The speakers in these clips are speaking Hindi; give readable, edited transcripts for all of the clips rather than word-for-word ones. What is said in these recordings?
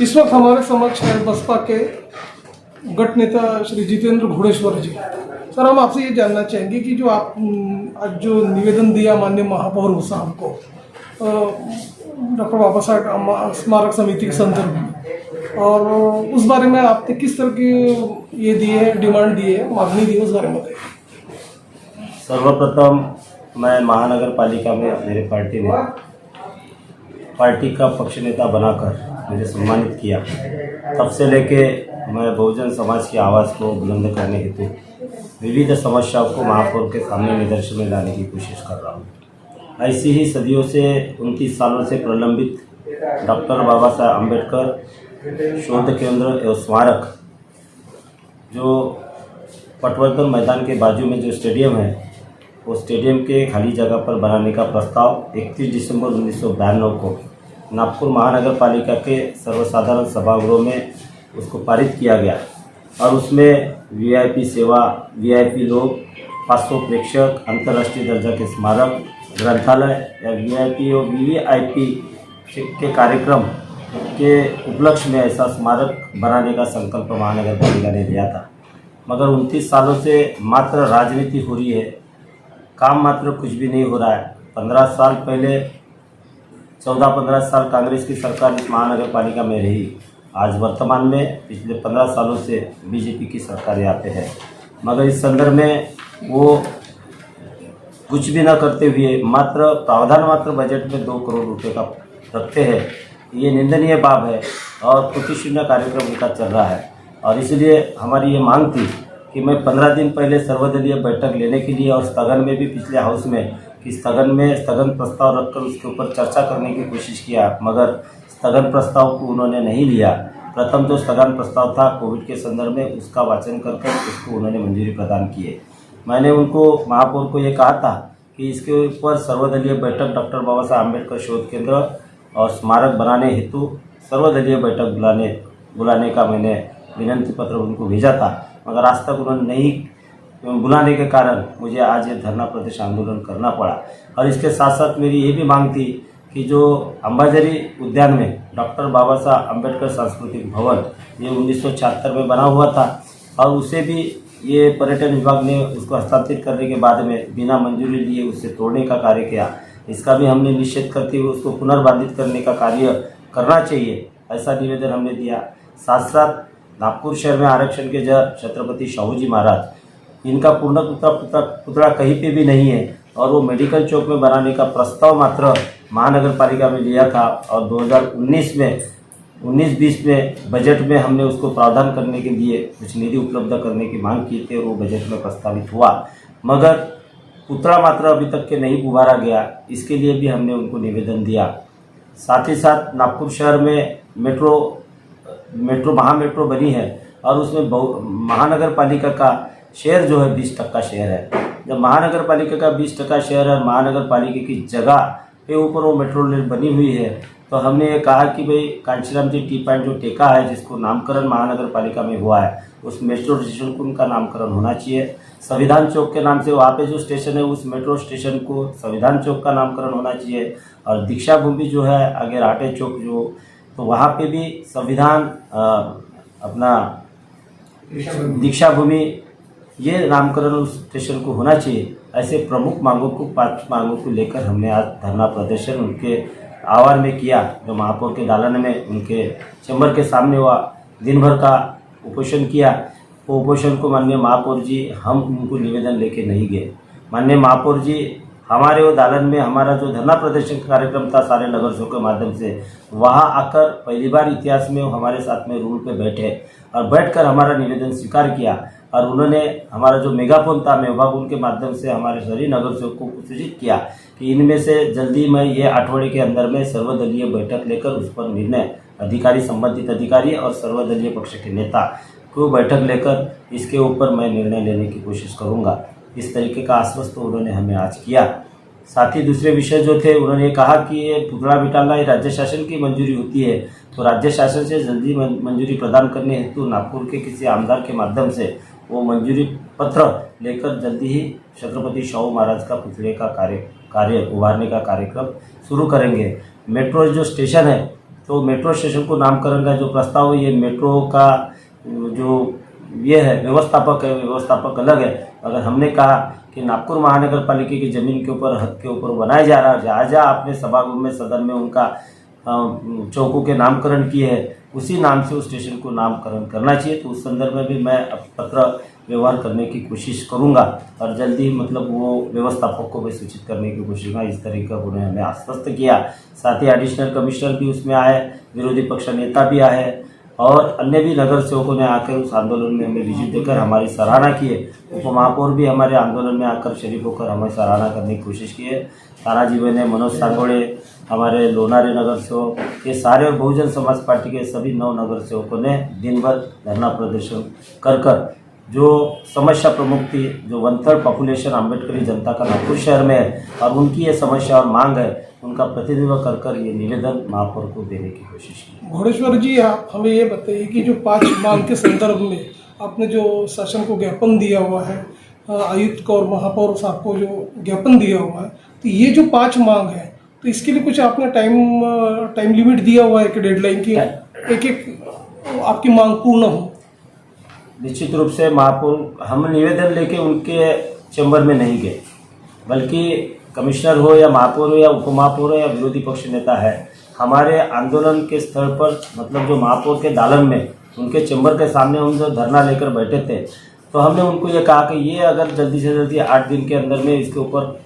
इस वक्त हमारे समक्ष है बसपा के गट नेता श्री जितेंद्र घोड़ेश्वर जी। सर, हम आपसे ये जानना चाहेंगे कि जो आप आज जो निवेदन दिया माननीय महापौर साहब को डॉक्टर बाबा साहब स्मारक समिति के संदर्भ में, और उस बारे में आपने किस तरह की ये दिए डिमांड दी है, मांगनी दी है, उस बारे में बताइए। सर्वप्रथम मैं महानगर पालिका में मेरे पार्टी का पक्ष नेता बनाकर मुझे सम्मानित किया, तब से लेके मैं बहुजन समाज की आवाज़ को बुलंद करने हेतु विविध समस्याओं को महापौर के सामने निदर्शन में लाने की कोशिश कर रहा हूँ। ऐसी ही सदियों से 29 सालों से प्रलंबित डॉक्टर बाबा साहब अम्बेडकर शोध केंद्र एवं स्मारक जो पटवर्धन मैदान के बाजू में जो स्टेडियम है, वो स्टेडियम के खाली जगह पर बनाने का प्रस्ताव 31 दिसंबर 1992 को नागपुर महानगर पालिका के सर्वसाधारण सभागृह में उसको पारित किया गया और उसमें वीआईपी सेवा, वीआईपी लोग, 500 प्रेक्षक, अंतर्राष्ट्रीय दर्जा के स्मारक, ग्रंथालय या वीआईपी और वीवीआईपी के कार्यक्रम के उपलक्ष्य में ऐसा स्मारक बनाने का संकल्प महानगर पालिका ने लिया था। मगर 29 सालों से मात्र राजनीति हो रही है, काम मात्र कुछ भी नहीं हो रहा है। 15 साल पहले 14-15 साल कांग्रेस की सरकार इस महानगर पालिका में रही। आज वर्तमान में पिछले 15 सालों से बीजेपी की सरकार यहाँ पे है, मगर इस संदर्भ में वो कुछ भी न करते हुए मात्र प्रावधान मात्र बजट में 2 करोड़ रुपए का रखते हैं। ये निंदनीय बात है और त्रुटिशून्य कार्यक्रम उनका चल रहा है। और इसलिए हमारी ये मांग थी कि मैं 15 दिन पहले सर्वदलीय बैठक लेने के लिए और स्थगन में भी पिछले हाउस में कि स्थगन प्रस्ताव रखकर उसके ऊपर चर्चा करने की कोशिश किया, मगर स्थगन प्रस्ताव को उन्होंने नहीं लिया। प्रथम जो स्थगन प्रस्ताव था कोविड के संदर्भ में, उसका वाचन कर उसको उन्होंने मंजूरी प्रदान किए। मैंने उनको महापौर को ये कहा था कि इसके ऊपर सर्वदलीय बैठक डॉक्टर बाबा साहब अम्बेडकर शोध केंद्र और स्मारक बनाने हेतु सर्वदलीय बैठक बुलाने का मैंने विनंती पत्र उनको भेजा था, मगर आज तक उन्होंने नहीं बुलाने के कारण मुझे आज ये धरना प्रदर्शन आंदोलन करना पड़ा। और इसके साथ साथ मेरी ये भी मांग थी कि जो अंबाझरी उद्यान में डॉक्टर बाबा साहब अम्बेडकर सांस्कृतिक भवन ये 1976 में बना हुआ था और उसे भी ये पर्यटन विभाग ने उसको हस्तांतरित करने के बाद में बिना मंजूरी लिए उसे तोड़ने का कार्य किया। इसका भी हमने निषेध करते हुए उसको पुनर्बाधित करने का कार्य करना चाहिए, ऐसा निवेदन हमने दिया। साथ साथ नागपुर शहर में आरक्षण के जज छत्रपति शाहू जी महाराज, इनका पूर्ण पुतला कहीं पे भी नहीं है और वो मेडिकल चौक में बनाने का प्रस्ताव मात्र महानगर पालिका में लिया था और 2019 में 19-20 में बजट में हमने उसको प्रावधान करने के लिए कुछ निधि उपलब्ध करने की मांग की थी और वो बजट में प्रस्तावित हुआ, मगर पुतला मात्र अभी तक के नहीं उभारा गया। इसके लिए भी हमने उनको निवेदन दिया। साथ ही साथ नागपुर शहर में महा मेट्रो बनी है और उसमें महानगर पालिका का शेयर जो है 20% शेयर है। जब महानगर पालिका का 20% शेयर है, महानगर पालिका की जगह के ऊपर वो मेट्रो रेल बनी हुई है, तो हमने ये कहा कि भाई कांचीराम जी टी पॉइंट जो टेका है जिसको नामकरण महानगर पालिका में हुआ है, उस मेट्रो स्टेशन को उनका नामकरण होना चाहिए। संविधान चौक के नाम से वहाँ पे जो स्टेशन है उस मेट्रो स्टेशन को संविधान चौक का नामकरण होना चाहिए। और दीक्षा भूमि जो है आगे राटे चौक जो, तो वहाँ पे भी संविधान अपना दीक्षा भूमि ये नामकरण उस स्टेशन को होना चाहिए। ऐसे प्रमुख मांगों को 5 मांगों को लेकर हमने आज धरना प्रदर्शन उनके आवार में किया, जो महापौर के दालन में उनके चैम्बर के सामने हुआ। दिन भर का उपोषण किया। वो उपोषण को माननीय महापौर जी हम उनको निवेदन लेके नहीं गए। माननीय महापौर जी हमारे वो दालन में हमारा जो धरना प्रदर्शन कार्यक्रम था सारे नगर सेवकों के माध्यम से, वहाँ आकर पहली बार इतिहास में वो हमारे साथ में रूल पे बैठे और बैठकर हमारा निवेदन स्वीकार किया। और उन्होंने हमारा जो मेगाफोन था मेगाफोन के माध्यम से हमारे सभी नगर सेवकों को सूचित किया कि इनमें से जल्दी मैं ये 8 अठवाडिये के अंदर में सर्वदलीय बैठक लेकर उस पर निर्णय संबंधित अधिकारी और सर्वदलीय पक्ष के नेता को बैठक लेकर इसके ऊपर मैं निर्णय लेने की कोशिश करूँगा। इस तरीके का आश्वस्त उन्होंने हमें आज किया। साथ ही दूसरे विषय जो थे, उन्होंने कहा कि ये पुतला बिटाना ये राज्य शासन की मंजूरी होती है, तो राज्य शासन से जल्दी मंजूरी प्रदान करने हेतु नागपुर के किसी आमदार के माध्यम से वो मंजूरी पत्र लेकर जल्दी ही छत्रपति शाहू महाराज का पुतले का कार्य उभारने का कार्यक्रम शुरू करेंगे। मेट्रो जो स्टेशन है तो मेट्रो स्टेशन को नामकरण का जो प्रस्ताव है, ये मेट्रो का जो ये है व्यवस्थापक है, व्यवस्थापक अलग है। अगर हमने कहा कि नागपुर महानगर पालिका की ज़मीन के ऊपर, हद के ऊपर बनाया जा रहा है, जहाँ जहाँ आपने सभागृह में, सदन में उनका चौकों के नामकरण किए हैं, उसी नाम से उस स्टेशन को नामकरण करना चाहिए। तो उस संदर्भ में भी मैं अब पत्र व्यवहार करने की कोशिश करूंगा और जल्दी मतलब वो व्यवस्थापक को भी सूचित करने की कोशिश करूँगा। इस तरीके का उन्होंने हमें आश्वस्त किया। साथ ही एडिशनल कमिश्नर भी उसमें आए, विरोधी पक्ष नेता भी आए और अन्य भी नगर सेवकों ने आकर उस आंदोलन में हमें विजिट देकर हमारी सराहना की है। उप महापौर भी हमारे आंदोलन में आकर शरीक होकर हमें सराहना करने की कोशिश की है। तानाजी ने, मनोज सांगोड़े, हमारे लोनारे नगर सेवक, ये सारे और बहुजन समाज पार्टी के सभी 9 नगर सेवकों ने दिन भर धरना प्रदर्शन कर जो समस्या प्रमुख थी, जो 1/3 पॉपुलेशन अम्बेडकरी जनता का नागपुर शहर में है और उनकी ये समस्या और मांग है, उनका प्रतिनिधित्व कर ये निवेदन महापौर को देने की कोशिश की। घोड़ेश्वर जी, आप हमें ये बताइए कि जो 5 मांग के संदर्भ में आपने जो शासन को ज्ञापन दिया हुआ है, आयुक्त को और महापौर साहब को जो ज्ञापन दिया हुआ है, तो ये जो 5 मांग है, तो इसके लिए कुछ आपने टाइम लिमिट दिया हुआ है कि डेडलाइन की एक आपकी मांग पूर्ण हो? निश्चित रूप से महापौर, हम निवेदन लेके उनके चैम्बर में नहीं गए, बल्कि कमिश्नर हो या महापौर हो या उपमहापौर हो या विरोधी पक्ष नेता है, हमारे आंदोलन के स्थल पर मतलब जो महापौर के दालन में उनके चैम्बर के सामने हम जो धरना लेकर बैठे थे, तो हमने उनको ये कहा कि ये अगर जल्दी से जल्दी 8 दिन के अंदर में इसके ऊपर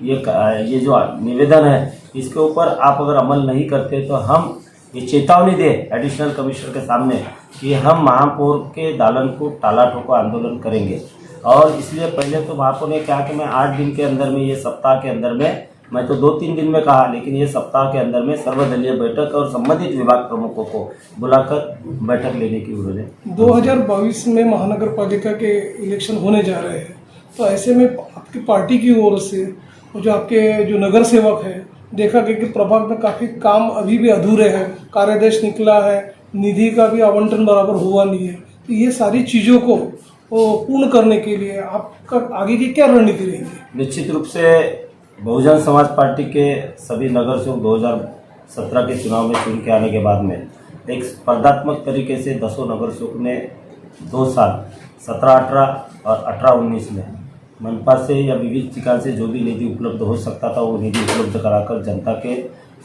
ये जो निवेदन है इसके ऊपर आप अगर अमल नहीं करते तो हम ये चेतावनी दे एडिशनल कमिश्नर के सामने कि हम महापौर के दालन को टाला ठोको आंदोलन करेंगे। और इसलिए पहले तो महापौर ने कहा कि मैं 8 दिन के अंदर में, ये सप्ताह के अंदर में, मैं तो 2-3 दिन में कहा, लेकिन ये सप्ताह के अंदर में सर्वदलीय बैठक और संबंधित विभाग प्रमुखों को बुलाकर बैठक लेने की उन्होंने। 2022 में महानगर पालिका के इलेक्शन होने जा रहे हैं, तो ऐसे में आपकी पार्टी की ओर से जो आपके जो नगर सेवक है, देखा गया कि प्रभाग में काफ़ी काम अभी भी अधूरे हैं, कार्यादेश निकला है, निधि का भी आवंटन बराबर हुआ नहीं है, तो ये सारी चीज़ों को पूर्ण करने के लिए आपका आगे की क्या रणनीति रहेगी? निश्चित रूप से बहुजन समाज पार्टी के सभी नगर सेवक 2017 के चुनाव में चुन के आने के बाद में एक स्पर्धात्मक तरीके से 10 नगर सेवक ने 2 साल 17-18 और 18-19 में मनपा से या विविध ठिकान से जो भी निधि उपलब्ध हो सकता था वो निधि उपलब्ध कराकर जनता के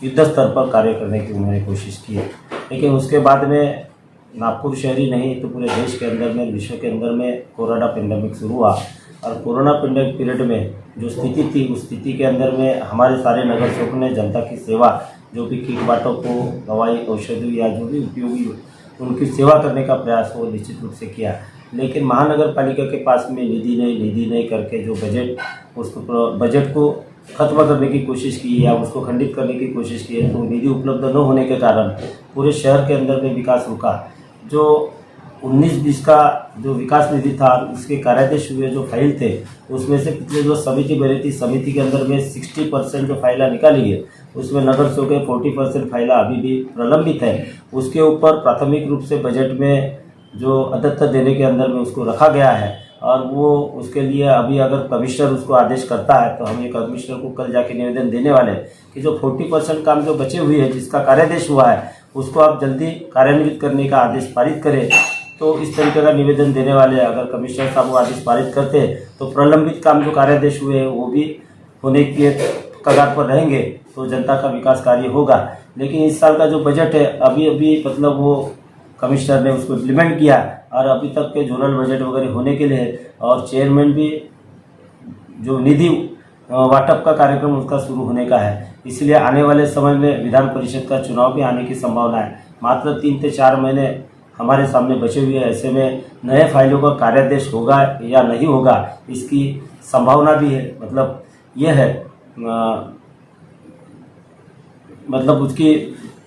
युद्ध स्तर पर कार्य करने की उन्होंने कोशिश की है। लेकिन उसके बाद में नागपुर शहरी नहीं तो पूरे देश के अंदर में, विश्व के अंदर में कोरोना पेंडेमिक शुरू हुआ और कोरोना पेंडेमिक पीरियड में जो स्थिति थी, उस स्थिति के अंदर में हमारे सारे नगर सेवकों ने जनता की सेवा, जो भी किट बाटों को, दवाई, औषधि या जो भी उपयोगी उनकी सेवा करने का प्रयास वो निश्चित रूप से किया। लेकिन महानगर पालिका के पास में निधि नहीं करके जो बजट को खत्म करने की कोशिश की या उसको खंडित करने की कोशिश की है, तो निधि उपलब्ध न होने के कारण पूरे शहर के अंदर में विकास रुका। जो 19-20 का जो विकास निधि था, उसके कार्यादेश हुए जो फाइल थे, उसमें से पिछले जो समिति बनी थी, समिति के अंदर में 60% जो फाइलें निकाली है, उसमें नगर सेवक के 40% फाइलें अभी भी प्रलंबित है। उसके ऊपर प्राथमिक रूप से बजट में जो अदत्त देने के अंदर में उसको रखा गया है और वो उसके लिए अभी अगर कमिश्नर उसको आदेश करता है तो हम ये कमिश्नर को कल जाके निवेदन देने वाले हैं कि जो 40% काम जो बचे हुए है, जिसका कार्यादेश हुआ है, उसको आप जल्दी कार्यान्वित करने का आदेश पारित करें। तो इस तरीके का निवेदन देने वाले हैं। अगर कमिश्नर साहब वो आदेश पारित करते हैं तो प्रलंबित काम जो कार्यादेश हुए हैं वो भी होने के कगार पर रहेंगे, तो जनता का विकास कार्य होगा। लेकिन इस साल का जो बजट है अभी मतलब वो कमिश्नर ने उसको इम्प्लीमेंट किया और अभी तक के जोनल बजट वगैरह होने के लिए और चेयरमैन भी जो निधि वाटप का कार्यक्रम उसका शुरू होने का है। इसलिए आने वाले समय में विधान परिषद का चुनाव भी आने की संभावना है। मात्र 3 से 4 महीने हमारे सामने बचे हुए हैं। ऐसे में नए फाइलों का कार्यादेश होगा या नहीं होगा, इसकी संभावना भी है। मतलब यह है मतलब उसकी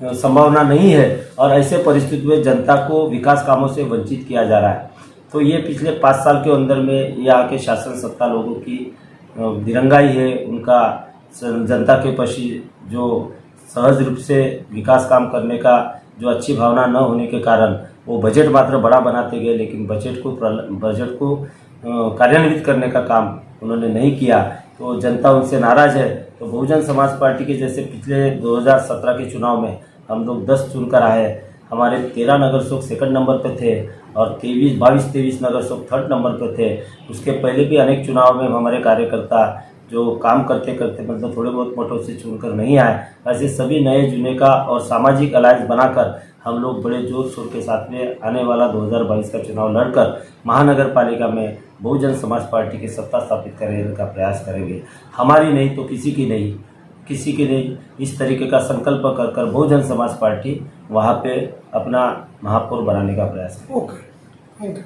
संभावना नहीं है और ऐसे परिस्थिति में जनता को विकास कामों से वंचित किया जा रहा है। तो ये पिछले 5 साल के अंदर में यहाँ के शासन सत्ता लोगों की दिरंगाई है। उनका जनता के प्रति जो सहज रूप से विकास काम करने का जो अच्छी भावना न होने के कारण वो बजट मात्र बड़ा बनाते गए, लेकिन बजट को कार्यान्वित करने का काम उन्होंने नहीं किया। तो जनता उनसे नाराज है। तो बहुजन समाज पार्टी के जैसे पिछले 2017 के चुनाव में हम लोग 10 चुनकर आए। हमारे 13 नगर सेवक सेकंड नंबर पे थे और 22-23 नगर सेवक थर्ड नंबर पे थे। उसके पहले भी अनेक चुनाव में हमारे कार्यकर्ता जो काम करते करते मतलब थोड़े बहुत वोटों से चुनकर नहीं आए, ऐसे सभी नए जुने का और सामाजिक अलायंस बनाकर हम लोग बड़े जोर शोर के साथ में आने वाला 2022 का चुनाव लड़कर महानगर पालिका में बहुजन समाज पार्टी की सत्ता स्थापित करने का प्रयास करेंगे। हमारी नहीं तो किसी की नहीं, इस तरीके का संकल्प कर कर बहुजन समाज पार्टी वहाँ पे अपना महापौर बनाने का प्रयास करें। Okay, thank you.